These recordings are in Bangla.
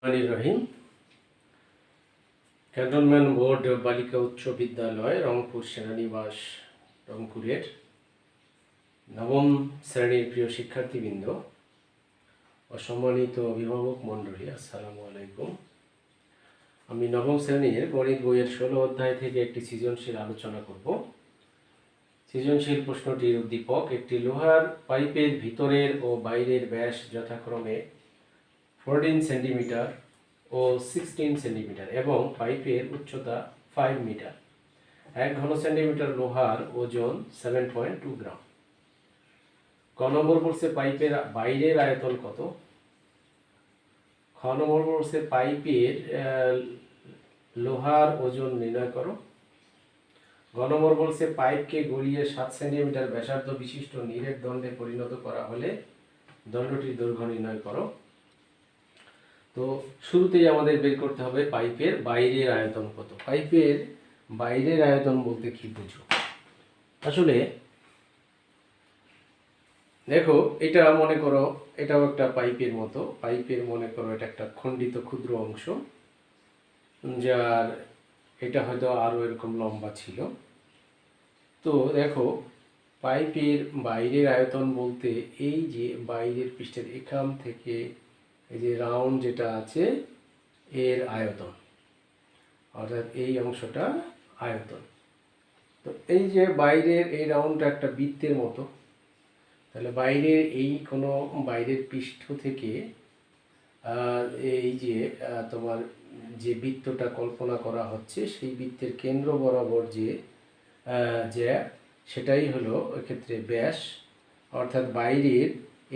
রহিম ক্যান্টনমেন্ট বোর্ড বালিকা উচ্চ বিদ্যালয় রংপুর সেনানিবাস রংপুরের নবম শ্রেণীর প্রিয় শিক্ষার্থীবৃন্দ ও সম্মানিত অভিভাবক মণ্ডলী, আসসালামু আলাইকুম। আমি নবম শ্রেণীর গণিত বইয়ের 16 অধ্যায় থেকে একটি সৃজনশীল আলোচনা করব। সৃজনশীল প্রশ্নটির উদ্দীপক: একটি লোহার পাইপের ভিতরের ও বাইরের ব্যাস যথাক্রমে 14 সেন্টিমিটার ও 16 সেন্টিমিটার এবং পাইপের উচ্চতা 5 মিটার। 1 ঘন সেন্টিমিটার লোহার ওজন 7.2 গ্রাম। ক নম্বর বলছে পাইপের বাইরের আয়তন কত। খ নম্বর বলছে পাইপের লোহার ওজন নির্ণয় করো। গ নম্বর বলছে পাইপকে গলিয়ে 7 সেন্টিমিটার ব্যাসার্ধ বিশিষ্ট নিরেট দণ্ডে পরিণত করা হলে দণ্ডটির দৈর্ঘ্য নির্ণয় করো। তো শুরুতেই আমাদের বের করতে হবে পাইপের বাইরের আয়তন কত। পাইপের বাইরের আয়তন বলতে কি বুঝো? আসলে দেখো, এটা মনে করো এটাও একটা পাইপের মতো। পাইপের মনে করো এটা একটা খণ্ডিত ক্ষুদ্র অংশ, যার এটা হয়তো আরো এরকম লম্বা ছিল। তো দেখো, পাইপের বাইরের আয়তন বলতে এই যে বাইরের পৃষ্ঠের এখান থেকে এই যে রাউন্ড যেটা আছে এর আয়তন, অর্থাৎ এই অংশটা আয়তন। তো এই যে বাইরের এই রাউন্ডটা একটা বৃত্তের মতো, তাহলে বাইরের এই কোনো বাইরের পৃষ্ঠ থেকে এই যে তোমার যে বৃত্তটা কল্পনা করা হচ্ছে সেই বৃত্তের কেন্দ্র বরাবর যে সেটাই হলো এক্ষেত্রে ব্যাস। অর্থাৎ বাইরের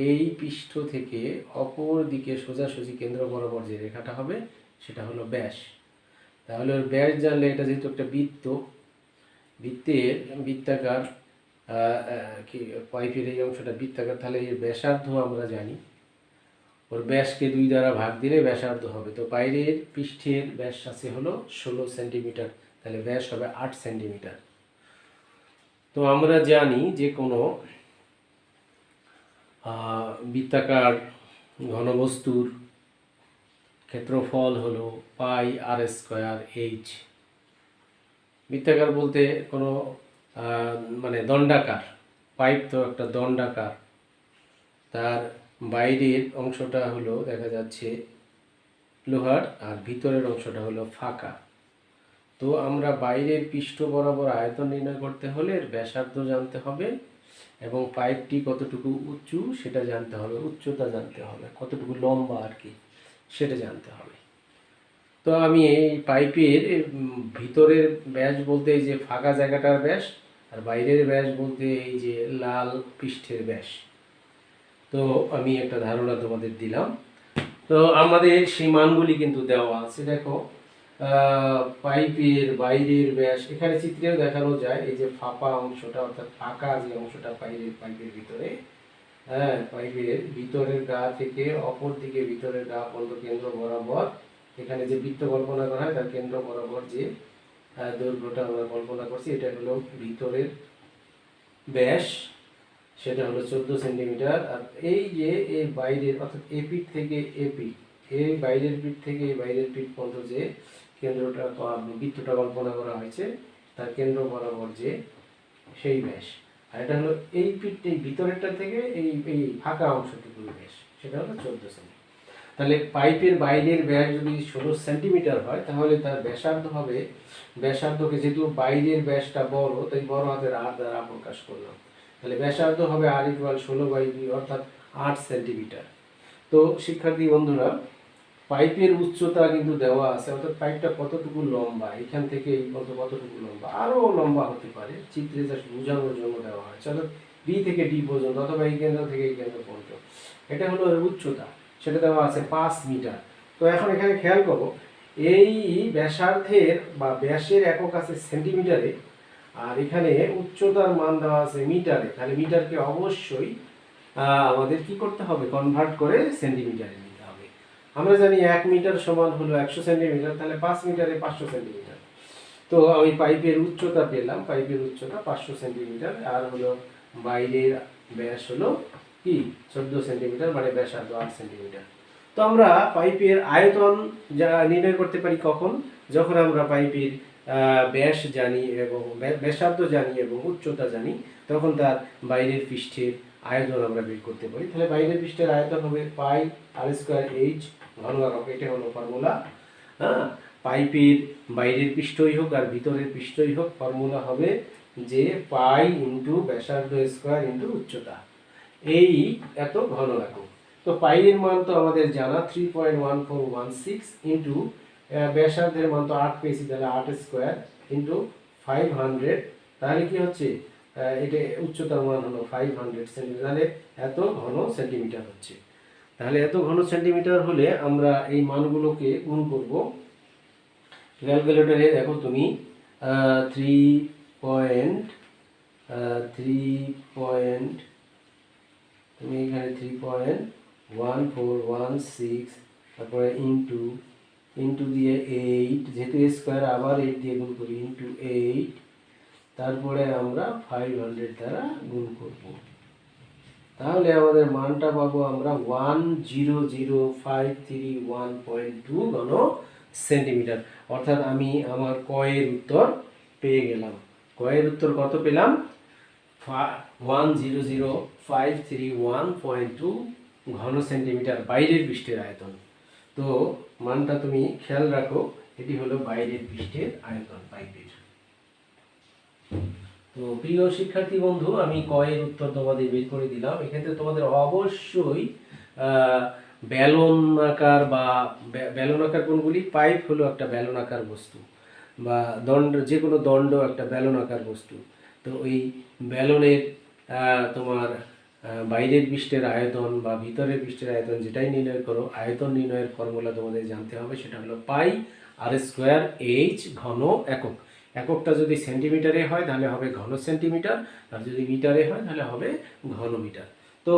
এই পৃষ্ঠ থেকে অপর দিকে সোজাসুজি কেন্দ্র বরাবর যে রেখাটা হবে সেটা হলো ব্যাস। তাহলে ব্যাস জানলে, এটা যেহেতু একটা বৃত্তাকার পাইপের এই অংশটা বৃত্তাকার, তাহলে এর ব্যাসার্ধ আমরা জানি। ওর ব্যাসকে 2 দ্বারা ভাগ দিলে ব্যাসার্ধ হবে। তো বাইরের পৃষ্ঠের ব্যাস আছে হলো 16 সেন্টিমিটার, তাহলে ব্যাস হবে 8 সেন্টিমিটার। তো আমরা জানি যে কোনো বৃত্তাকার ঘনবস্তুর ক্ষেত্রফল হলো পাই আর স্কয়ার এইচ। বৃত্তাকার বলতে কোনো মানে দণ্ডাকার, পাইপ তো একটা দণ্ডাকার, তার বাইরের অংশটা হলো দেখা যাচ্ছে লোহার আর ভিতরের অংশটা হলো ফাঁকা। তো আমরা বাইরের পৃষ্ঠ বরাবর আয়তন নির্ণয় করতে হলে এর ব্যাসার্ধ জানতে হবে এবং পাইপটি কতটুকু উঁচু সেটা জানতে হবে, উচ্চতা জানতে হবে, কতটুকু লম্বা আর কি সেটা জানতে হবে। তো আমি এই পাইপের ভিতরের ব্যাস বলতে এই যে ফাঁকা জায়গাটার ব্যাস, আর বাইরের ব্যাস বলতে এই যে লাল পৃষ্ঠের ব্যাস। তো আমি একটা ধারণা তোমাদের দিলাম। তো আমাদের সেই মানগুলি কিন্তু দেওয়া আছে। দেখো, পাইপের বাইরের ব্যাস এখানে চিত্রেও দেখানো যায়। এই যে ফাঁপা অংশটা, অর্থাৎ ফাঁকা যে অংশটা পাইপের ভিতরে, পাইপের ভিতরের গা থেকে অপর দিকে ভিতরের গা পর্যন্ত কেন্দ্র বরাবর এখানে যে বৃত্ত কল্পনা করা হয় তার কেন্দ্র বরাবর যে দৈর্ঘ্যটা আমরা কল্পনা করছি, এটা হলো ভিতরের ব্যাস, সেটা হলো 14 সেন্টিমিটার। আর এই যে এর বাইরের, অর্থাৎ এ পিঠ থেকে এ পিঠ, এই বাইরের পিঠ থেকে এই বাইরের পিঠ পর্যন্ত যে কেন্দ্রটা বৃত্তটা কল্পনা করা হয়েছে তার কেন্দ্র বরাবর যে সেই ব্যাস। আর এটা হলো এই পিঠটা, এই ভিতরেরটা থেকে এই এই ফাঁকা অংশটুকুর ব্যাস, সেটা হলো 14 সেন্টিমিটার। তাহলে পাইপের বাইরের ব্যাস যদি 16 সেন্টিমিটার হয় তাহলে তার ব্যাসার্ধ হবে, ব্যাসার্ধকে যেহেতু বাইরের ব্যাসটা বড় তাই বড় হাতের আর দ্বারা প্রকাশ করলাম, তাহলে ব্যাসার্ধ হবে আর ইকুয়াল 16/2 অর্থাৎ 8 সেন্টিমিটার। তো শিক্ষার্থী বন্ধুরা, পাইপের উচ্চতা কিন্তু দেওয়া আছে, অর্থাৎ পাইপটা কতটুকু লম্বা, এখান থেকে এই পর্যন্ত কতটুকু লম্বা, আরও লম্বা হতে পারে, চিত্রে জাস্ট বোঝানোর জন্য দেওয়া হয়েছে। অর্থাৎ বি থেকে ডি পর্যন্ত অথবা এই কেন্দ্র থেকে এই কেন্দ্র পর্যন্ত, এটা হলো এর উচ্চতা, সেটা দেওয়া আছে 5 মিটার। তো এখন এখানে খেয়াল করো, এই ব্যাসার্ধের বা ব্যাসের একক আছে সেন্টিমিটারে, আর এখানে উচ্চতার মান দেওয়া আছে মিটারে। তাহলে মিটারকে অবশ্যই আমাদের কি করতে হবে, কনভার্ট করে সেন্টিমিটারে নিতে হবে। আমরা জানি 1 মিটার সমান হলো 100 সেন্টিমিটার, তাহলে 5 মিটারে 500 সেন্টিমিটার। তো আমি পাইপের উচ্চতা পেলাম, পাইপের উচ্চতা 500 সেন্টিমিটার, আর হলো বাইরের ব্যাস হলো কি 14 সেন্টিমিটার, মানে ব্যাসার্ধ 8 সেন্টিমিটার। তো আমরা পাইপের আয়তন যা নির্ণয় করতে পারি কখন, যখন আমরা পাইপের ব্যাস জানি এবং ব্যাসার্ধ জানি এবং উচ্চতা জানি, তখন তার বাইরের পৃষ্ঠের আয়তন আমরা বের করতে পারি। তাহলে বাইরের পৃষ্ঠের আয়তন হবে পাই আর স্কোয়ার এইচ ঘন একক, এটা হলো ফর্মুলা। হ্যাঁ, পাইপের বাইরের পৃষ্ঠই হোক আর ভিতরের পৃষ্ঠই হোক, ফর্মুলা হবে যে পাই ইন্টু ব্যাসার্ধ স্কোয়ার ইন্টু উচ্চতা, এই এত ঘন একক। তো পাইয়ের মান তো আমাদের জানা 3.1416 ইন্টু ব্যাসার্ধের মান তো 8 পেয়েছি, তাহলে 8 স্কোয়ার ইন্টু 500, তাহলে কি হচ্ছে এটা উচ্চতার মান হলো 500 সেন্টিমিটার, তাহলে এত ঘন সেন্টিমিটার হচ্ছে। তাহলে এত ঘন সেন্টিমিটার হলে আমরা এই মানগুলোকে গুণ করব। ক্যালকুলেটরে দেখো তুমি 3 তুমি এখানে 3.1416, তারপরে ইন্টু দিয়ে 8, যেহেতু স্কোয়ার আবার 8 দিয়ে গুণ করি, ইন্টু 8, তারপরে আমরা 500 দ্বারা গুণ করব। তাহলে আমাদের মানটা পাবো আমরা 100,531.2 ঘন সেন্টিমিটার। অর্থাৎ আমি আমার কয়ের উত্তর পেয়ে গেলাম। কয়ের উত্তর কত পেলাম? 100,531.2 ঘন সেন্টিমিটার বাইরের পৃষ্ঠের আয়তন। তো মানটা তুমি খেয়াল রাখো, এটি হলো বাইরের পৃষ্ঠের আয়তন পাইপের। তো প্রিয় শিক্ষার্থী বন্ধু, আমি কয়ের উত্তর তোমাদের বের করে দিলাম। এক্ষেত্রে তোমাদের অবশ্যই বেলনাকার বা বেলনাকার কোনগুলি, পাইপ হলো একটা বেলনাকার বস্তু, বা দণ্ড, যে কোনো দণ্ড একটা বেলনাকার বস্তু। তো ওই বেলনের তোমার বাইরের পৃষ্ঠের আয়তন বা ভিতরের পৃষ্ঠের আয়তন যেটাই নির্ণয় করো, আয়তন নির্ণয়ের ফর্মুলা তোমাদের জানতে হবে, সেটা হলো পাই আর স্কোয়ার এইচ ঘন একক। এককটা যদি সেন্টিমিটারে হয় তাহলে হবে ঘন সেন্টিমিটার, আর যদি মিটারে হয় তাহলে হবে ঘন মিটার। তো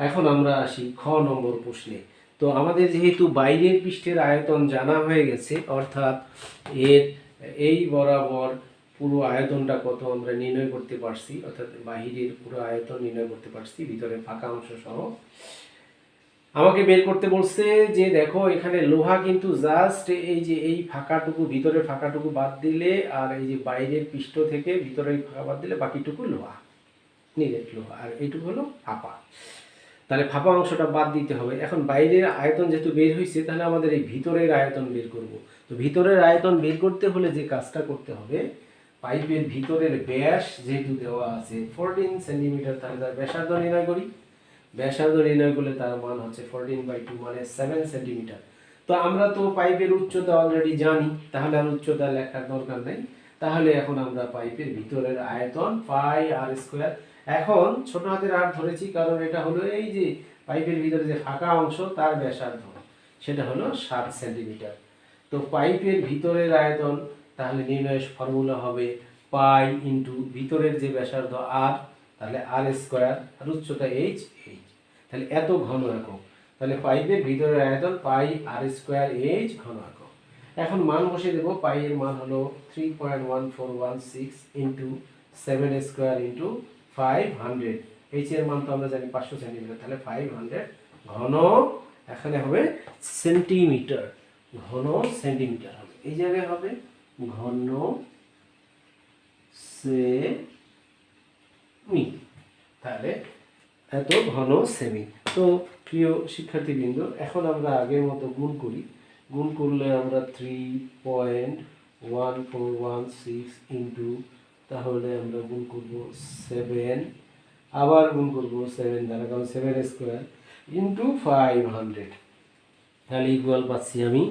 এখন আমরা আসি খ নম্বর প্রশ্নে। তো আমাদের যেহেতু বাইরের পৃষ্ঠের আয়তন জানা হয়ে গেছে, অর্থাৎ এর এই বরাবর পুরো আয়তনটা কত আমরা নির্ণয় করতে পারছি, অর্থাৎ বাহিরের পুরো আয়তন নির্ণয় করতে পারছি ভিতরে ফাঁকা অংশ সহ। আমাকে বের করতে বলছে যে দেখো এখানে লোহা কিন্তু জাস্ট এই যে এই ফাঁকাটুকু, ভিতরের ফাঁকাটুকু বাদ দিলে, আর এই যে বাইরের পৃষ্ঠ থেকে ভিতরের ফাঁকা বাদ দিলে বাকিটুকু লোহা, নিরেট লোহা, আর এইটুকু হলো ফাঁপা। তাহলে ফাঁপা অংশটা বাদ দিতে হবে। এখন বাইরের আয়তন যেহেতু বের হয়েছে, তাহলে আমাদের এই ভিতরের আয়তন বের করব। তো ভিতরের আয়তন বের করতে হলে যে কাজটা করতে হবে, পাইপের ভিতরের ব্যাস যেহেতু দেওয়া আছে 14 সেন্টিমিটার, তাহলে তার ব্যাসার্ধ নির্ণয় করি। ব্যাসার্ধ নির্ণয় করলে তার মান হচ্ছে 14/2 মানে 7 সেন্টিমিটার। তো আমরা তো পাইপের উচ্চতা অলরেডি জানি, তাহলে আর উচ্চতা লেখার দরকার নেই। তাহলে এখন আমরা পাইপের ভিতরের আয়তন পাই আর স্কোয়ার, এখন ছোট হাতের আর ধরেছি কারণ এটা হলো এই যে পাইপের ভিতরে যে ফাঁকা অংশ তার ব্যাসার্ধ, সেটা হলো 7 সেন্টিমিটার। তো পাইপের ভিতরের আয়তন তাহলে নির্ণয়ের ফর্মুলা হবে পাই ইন্টু ভিতরের যে ব্যাসার্ধ আর, তাহলে আর স্কোয়ার, আর উচ্চতা এইচ, তাহলে এত ঘন একক। তাহলে পাইপের ভিতরের আয়তন পাই আর স্কোয়ার এইচ ঘন একক। এখন মান বসে দেবো। পাই এর মান হলো 3.1416 ইন্টু 7 স্কোয়ার ইন্টু 500। এইচ এর মান তো আমরা জানি 500 সেন্টিমিটার, তাহলে 500 ঘন, এখানে হবে সেন্টিমিটার, ঘন সেন্টিমিটার হবে, এই জায়গায় হবে ঘন সেমি, তাহলে এত ঘন সেমি। তো প্রিয় শিক্ষার্থীবৃন্দ, এখন আমরা আগের মতো গুণ করি। গুণ করলে আমরা 3.1416 ইন্টু, তাহলে আমরা গুণ করব 7, আবার গুণ করব 7 দ্বারা, কারণ 7 স্কোয়ার ইন্টু 500, তাহলে ইকুয়াল পাচ্ছি আমি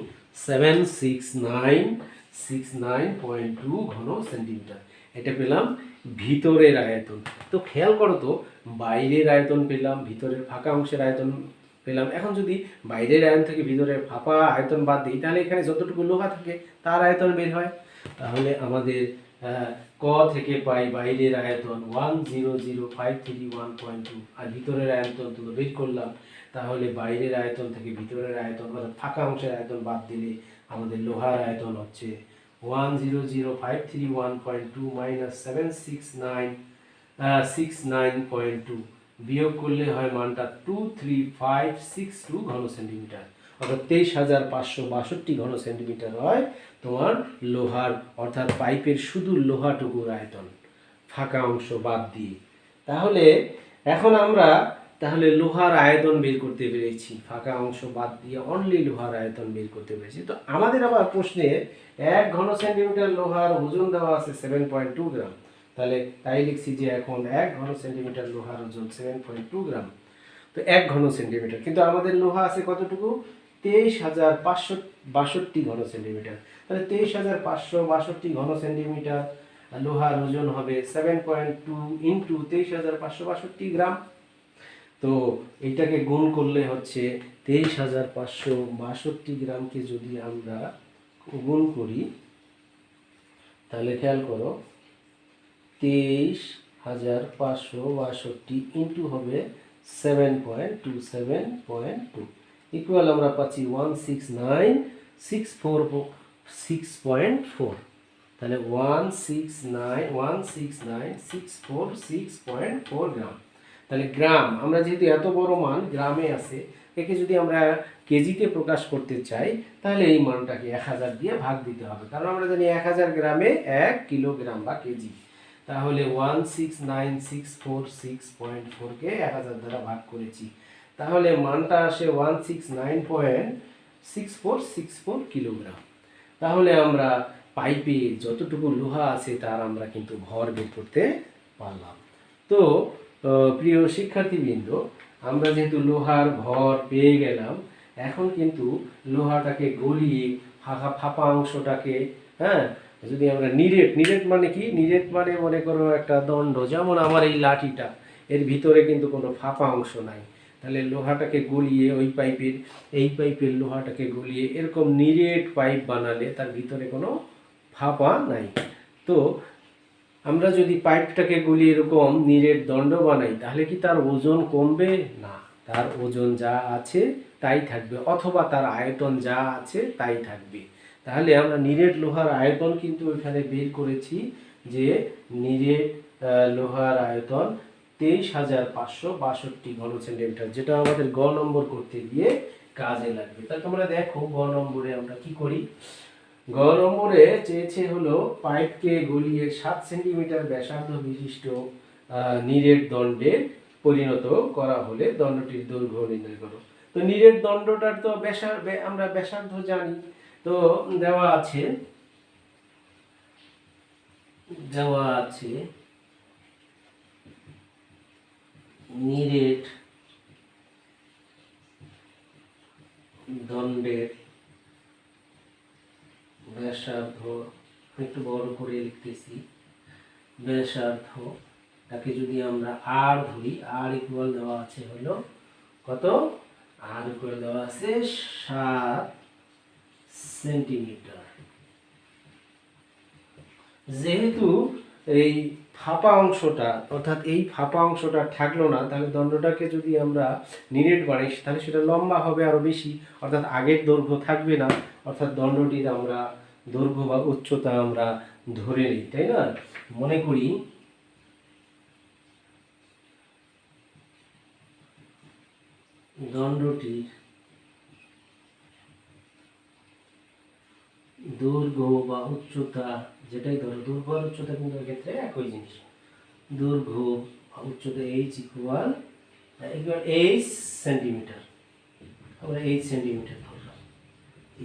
7669.2 ঘন সেন্টিমিটার। এটা পেলাম ভিতরের আয়তন। তো খেয়াল করো তো, বাইরের আয়তন পেলাম, ভিতরের ফাঁকা অংশের আয়তন পেলাম। এখন যদি বাইরের আয়তন থেকে ভিতরের ফাঁপা আয়তন বাদ দিই, তাহলে এখানে যতটুকু লোহা থাকে তার আয়তন বের হয়। তাহলে আমাদের ক থেকে পাই বাইরের আয়তন 100,531.2, আর ভিতরের আয়তন তো বের করলাম। তাহলে বাইরের আয়তন থেকে ভিতরের আয়তন, অর্থাৎ ফাঁকা অংশের আয়তন বাদ দিলে আমাদের লোহার আয়তন হচ্ছে 100,531.2 মাইনাস 769.2, বিয়োগ করলে হয় মানটা 23562 ঘন সেন্টিমিটার। অর্থাৎ 23,562 ঘন সেন্টিমিটার হয় তোমার লোহার অর্থাৎ পাইপের শুধু লোহাটুকুর আয়তন, ফাঁকা অংশ বাদ দিয়ে। তাহলে এখন আমরা লোহার আয়তন বের করতে পেরেছি, ফাঁকা অংশ বাদ দিয়ে অনলি লোহার আয়তন বের করতে পেরেছি। তো আমাদের আবার প্রশ্নে 1 ঘন সেন্টিমিটার লোহার ওজন দেওয়া আছে 7.2 গ্রাম। তাই লিখছি যে এখন 1 ঘন সেন্টিমিটার লোহার ওজন 7.2 গ্রাম। তো 1 ঘন সেন্টিমিটার, কিন্তু আমাদের লোহা আছে কতটুকু? 23,562 ঘন সেন্টিমিটার। তাহলে 23,562 ঘন সেন্টিমিটার লোহার ওজন হবে 7.2 ইন্টু 23,562 গ্রাম। তো এইটাকে গুণ করলে হচ্ছে 23,562 গ্রামকে যদি আমরা গুণ করি, তাহলে খেয়াল করো 23,562 ইন্টু হবে 7.2 ইকুয়াল আমরা পাচ্ছি 169,646.4। তাহলে 169,646.4 গ্রাম। তাহলে গ্রাম, আমরা যেহেতু এত বড় মান গ্রামে আছে, একে যদি আমরা কেজিতে প্রকাশ করতে চাই তাহলে এই মানটাকে 1000 দিয়ে ভাগ দিতে হবে, কারণ আমরা জানি 1000 গ্রামে 1 কিলোগ্রাম বা কেজি। তাহলে 169,646.4কে 1000 দ্বারা ভাগ করেছি, তাহলে মানটা আসে 169.6464 কিলোগ্রাম। তাহলে আমরা পাইপে যতটুকু লোহা আছে তার আমরা কিন্তু ভর বের করতে পারলাম। তো প্রিয় শিক্ষার্থীবৃন্দ, আমরা যেহেতু লোহার ভর পেয়ে গেলাম, এখন কিন্তু লোহাটাকে গলিয়ে ফাঁপা অংশটাকে, যদি আমরা নিরেট মানে কি? নিরেট মানে মনে করো একটা দণ্ড, যেমন আমার এই লাঠিটা, এর ভিতরে কিন্তু কোনো ফাঁপা অংশ নাই। তাহলে লোহাটাকে গলিয়ে এই পাইপের লোহাটাকে গলিয়ে এরকম নিরেট পাইপ বানালে তার ভিতরে কোনো ফাঁপা নাই। তো আমরা যদি পাইপটাকে গলিয়ে এরকম নিরেট দণ্ড বানাই, তাহলে কি তার ওজন কমবে? না, তার ওজন যা আছে তাই থাকবে, অথবা তার আয়তন যা আছে তাই থাকবে। তাহলে আমরা নিরেট লোহার আয়তন কিন্তু এখানে বের করেছি, যে নিরেট লোহার আয়তন 23,562 ঘন সেন্টিমিটার, যেটা আমাদের গ নম্বর করতে গিয়ে কাজে লাগবে। তা তোমরা দেখো গ নম্বরে আমরা কি করি। গ নম্বরে চেয়েছে হলো পাইপকে গলিয়ে 7 সেন্টিমিটার ব্যাসার্ধ বিশিষ্ট নিরেট দণ্ডে পরিণত করা হলে দণ্ডটির দৈর্ঘ্য নির্ণয় করো। তো নিরেট দণ্ডটার তো আমরা ব্যাসার্ধ জানি, তো দেওয়া আছে নিরেট দণ্ডের ব্যাসার্ধ, একটু বড় করে লিখতেছি, ব্যাসার্ধটাকে যদি আমরা আর ধরি, আর ইকুয়াল দেওয়া আছে হলো কত? আর ইকুয়াল দেওয়া আছে 7 সেন্টিমিটার। যেহেতু এই ফাঁপা অংশটা, অর্থাৎ এই ফাঁপা অংশটা থাকলো না, তাহলে দণ্ডটাকে যদি আমরা নিরেট বানাই তাহলে সেটা লম্বা হবে আরো বেশি, অর্থাৎ আগের দৈর্ঘ্য থাকবে না, অর্থাৎ দণ্ডটির আমরা দৈর্ঘ্য বা উচ্চতা আমরা ধরে নিই, তাই না? মনে করি দণ্ডটির দৈর্ঘ্য বা উচ্চতা, যেটাই ধরো, দৈর্ঘ্য আর উচ্চতা কিন্তু এক্ষেত্রে একই জিনিস, দৈর্ঘ্য উচ্চতা h ইকুয়াল 8 সেন্টিমিটার, আমরা 8 সেন্টিমিটার ধরলাম,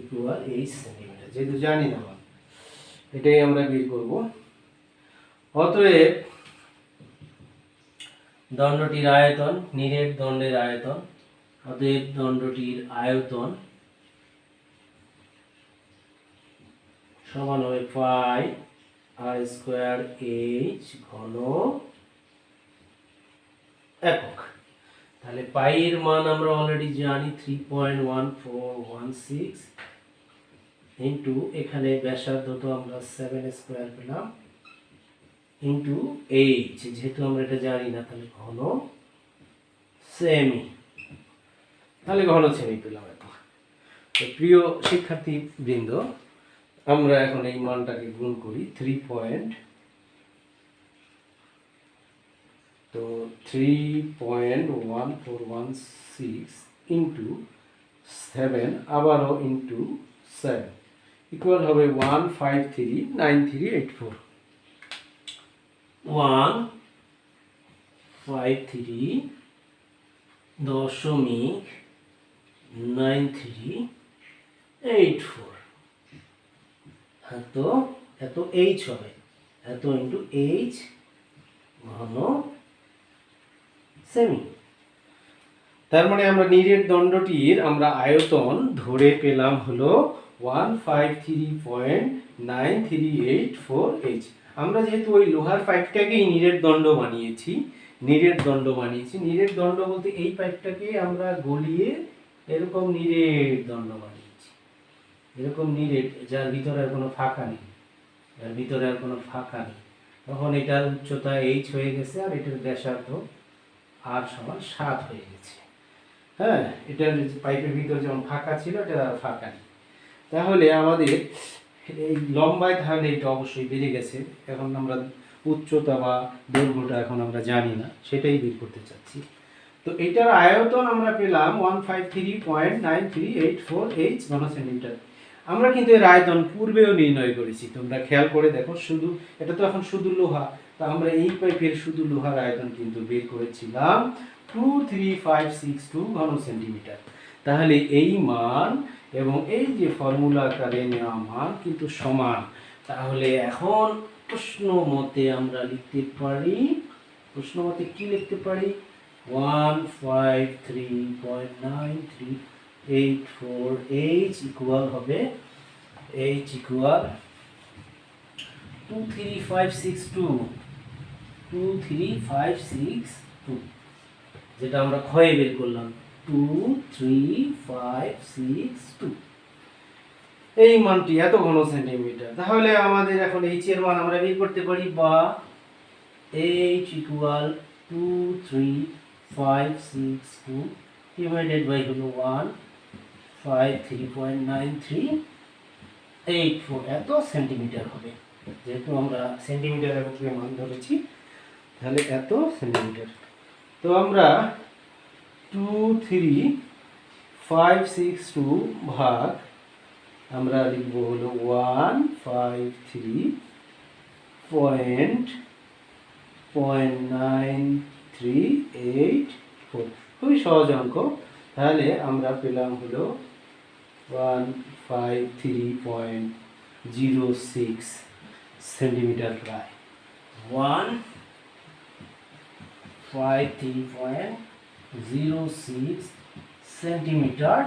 ইকুয়াল 8 সেন্টিমিটার, যেহেতু জানি না এটাই আমরা বের করব। অতএব দণ্ডটির আয়তন, নিরেট দণ্ডের আয়তন, অতএব দণ্ডটির আয়তন সমান হবে পাই আর স্কোয়ার এইচ ঘন একক। তাহলে পাই এর মান আমরা অলরেডি জানি 3.1416 ইন্টু এখানে ব্যাসার্ধ তো আমরা 7 স্কোয়ার পেলাম ইন্টু এইচ, যেহেতু আমরা এটা জানি না তাহলে ঘন সেমি, পেলাম। এখন তো প্রিয় শিক্ষার্থী বৃন্দ, আমরা এখন এই মানটাকে গুণ করি 3.1416 ইন্টু 7 আবারও ইন্টু 7 ইকুয়াল হবে 1539384 153.9384 এত এইচ হবে, এত ইন্টু এইচ ঘন সেমি। তার মানে আমরা নিরেট দণ্ডটির আমরা আয়তন ধরে পেলাম হলো 153.9384 এইচ। আমরা যেহেতু ওই লোহার পাইপটাকেই নিরেট দণ্ড বানিয়েছি, নিরেট দণ্ড বলতে এই পাইপটাকে আমরা গলিয়ে এরকম নিরেট দণ্ড বানিয়েছি, এরকম নিরেট, যার ভিতরে আর কোনো ফাঁকা নেই, তখন এটার উচ্চতা এইচ হয়ে গেছে আর এটার ব্যাসার্ধ আর সমান 7 হয়ে গেছে। হ্যাঁ, এটার পাইপের ভিতরে যেমন ফাঁকা ছিল এটা আর ফাঁকা নেই। তাহলে আমাদের এই লম্বায় তাহলে এটা অবশ্যই বেড়ে গেছে। এখন আমরা উচ্চতা বা দৈর্ঘ্যটা এখন আমরা জানি না, সেটাই বের করতে চাচ্ছি। তো এটার আয়তন আমরা পেলাম 153.9384 এইচ ঘন সেন্টিমিটার। আমরা কিন্তু এর আয়তন পূর্বেও নির্ণয় করেছি, তোমরা খেয়াল করে দেখো। শুধু এটা তো এখন শুধু লোহা, তো আমরা এই পাইপের শুধু লোহার আয়তন কিন্তু বের করেছিলাম 23562 ঘন সেন্টিমিটার। তাহলে এই মান এবং এই যে ফর্মুলা আকারে নেওয়া মান কিন্তু সমান। তাহলে এখন প্রশ্ন মতে আমরা লিখতে পারি, কি লিখতে পারি? 153.9384 এইচ ইকুয়াল হবে, এইচ ইকুয়াল 23562, যেটা আমরা ক্ষয়ে বের করলাম 23562, এই মানটি এত ঘন সেন্টিমিটার। তাহলে আমাদের এখন এইচ এর মান আমরা বের করতে পারি, বা এইচ ইকুয়াল 23562 ডিভাইডেড বাই হলো 153.9384 এত সেন্টিমিটার হবে। যেহেতু আমরা সেন্টিমিটার এককে মান ধরেছি, তাহলে এত সেন্টিমিটার। তো আমরা 23562 ভাগ আমরা লিখব হলো 153.9384, খুবই সহজ অঙ্ক। তাহলে আমরা পেলাম হলো 153.06 সেন্টিমিটার, প্রায় 153.06 সেন্টিমিটার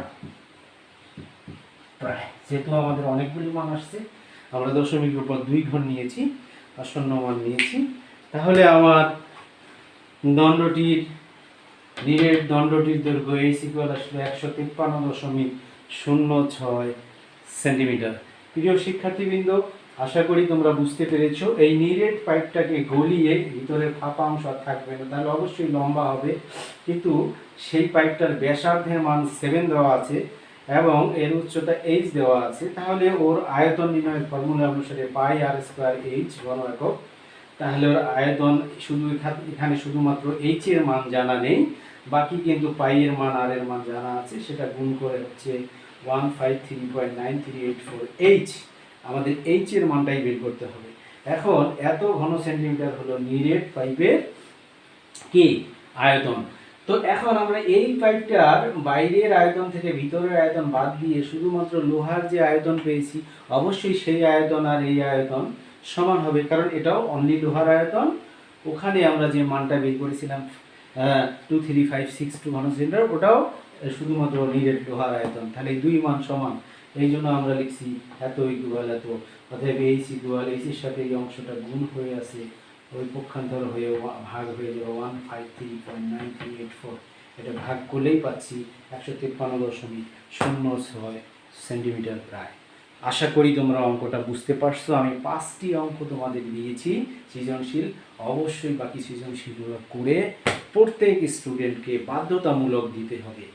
প্রায়। যেহেতু আমাদের অনেকগুলি মান আসছে, আমরা দশমিকের উপর 2 ঘর নিয়েছি, আসন্ন মান নিয়েছি। তাহলে আমার নিরেট দণ্ডটির দৈর্ঘ্য এইচ ইকুয়াল আসলে 153.06 সেন্টিমিটার। প্রিয় শিক্ষার্থীবৃন্দ, আশা করি তোমরা বুঝতে পেরেছো। এই নিরেট পাইপটাকে গলিয়ে ভিতরে ফাঁপা অংশ থাকবে না, তাহলে অবশ্যই লম্বা হবে, কিন্তু সেই পাইপটার ব্যাসার্ধের মান 7 দেওয়া আছে এবং এর উচ্চতা এইচ দেওয়া আছে। তাহলে ওর আয়তন নির্ণয়ের ফর্মুলা অনুসারে পাই আর স্কয়ার এইচ ঘন একক। তাহলে ওর আয়তন শুধু এখানে শুধুমাত্র এইচ এর মান জানা নেই, বাকি কিন্তু পাই এর মান আর এর মান জানা আছে, সেটা গুণ করে হচ্ছে 153.9384 এইচ। আমাদের এইচ এর মানটাই বের করতে হবে। এখন এত ঘন সেন্টিমিটার হলো নিরেট পাইপের কি আয়তন। তো এখন আমরা এই পাইপটার বাইরের আয়তন থেকে ভিতরের আয়তন বাদ দিয়ে শুধুমাত্র লোহার যে আয়তন পেয়েছি, অবশ্যই সেই আয়তন আর এই আয়তন সমান হবে, কারণ এটাও অনলি লোহার আয়তন। ওখানে আমরা যে মানটা বের করেছিলাম 23562 ঘন সেন্টিমিটার, ওটাও শুধুমাত্র নিরেট লোহার আয়তন। তাহলে এই দুই মান সমান, এই জন্য আমরা লিখছি এত ইকুয়াল এত। অতএব এইচ ইকুয়াল, এইচ এর সাথে এই অংশটা গুণ হয়ে আছে, ওই পক্ষান্তর হয়ে ভাগ হয়ে যাবে 153.9384। এটা ভাগ করলেই পাচ্ছি 153.06 সেন্টিমিটার প্রায়। আশা করি তোমরা অঙ্কটা বুঝতে পারছো। আমি 5টি অঙ্ক তোমাদের দিয়েছি সৃজনশীল, অবশ্যই বাকি সৃজনশীলগুলো করে প্রত্যেক স্টুডেন্টকে বাধ্যতামূলক দিতে হবে।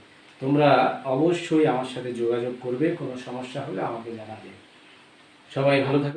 তোমরা অবশ্যই আমার সাথে যোগাযোগ করবে, কোনো সমস্যা হলে আমাকে জানাবে। সবাই ভালো থাকো।